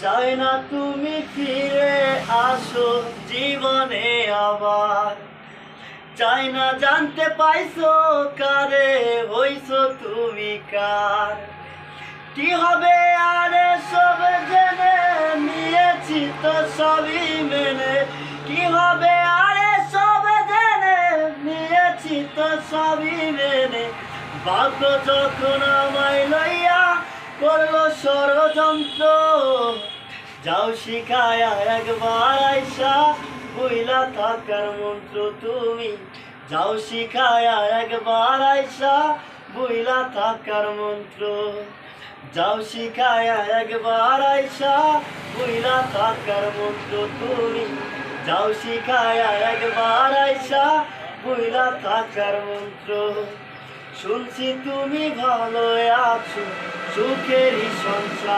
চাই না তুমি ফিরে আসো জীবনে আবার, চাই না জানতে পাইছো কারে হইছো তুমি কার। কি হবে আরে সব জেনে নিয়েছি তো সবই মেনে, কি হবে আরে সব জেনে নিয়েছি তো সবই মেনে। ভাগ্য যখন আমায় লইয়া করলো ষড়যন্ত্র, যাও শিখায়া একবার আইসা বইলা থাকার মন্ত্র তুমি, যাও শিখায়া একবার আইসা বইলা থাকার মন্ত্র, যাও শিখায়া একবার আইসা বইলা থাকার মন্ত্র তুমি, যাও শিখায়া একবার আইসা বইলা থাকার মন্ত্র। শুনছি তুমি ভালো আছো সুখেরই সংসার।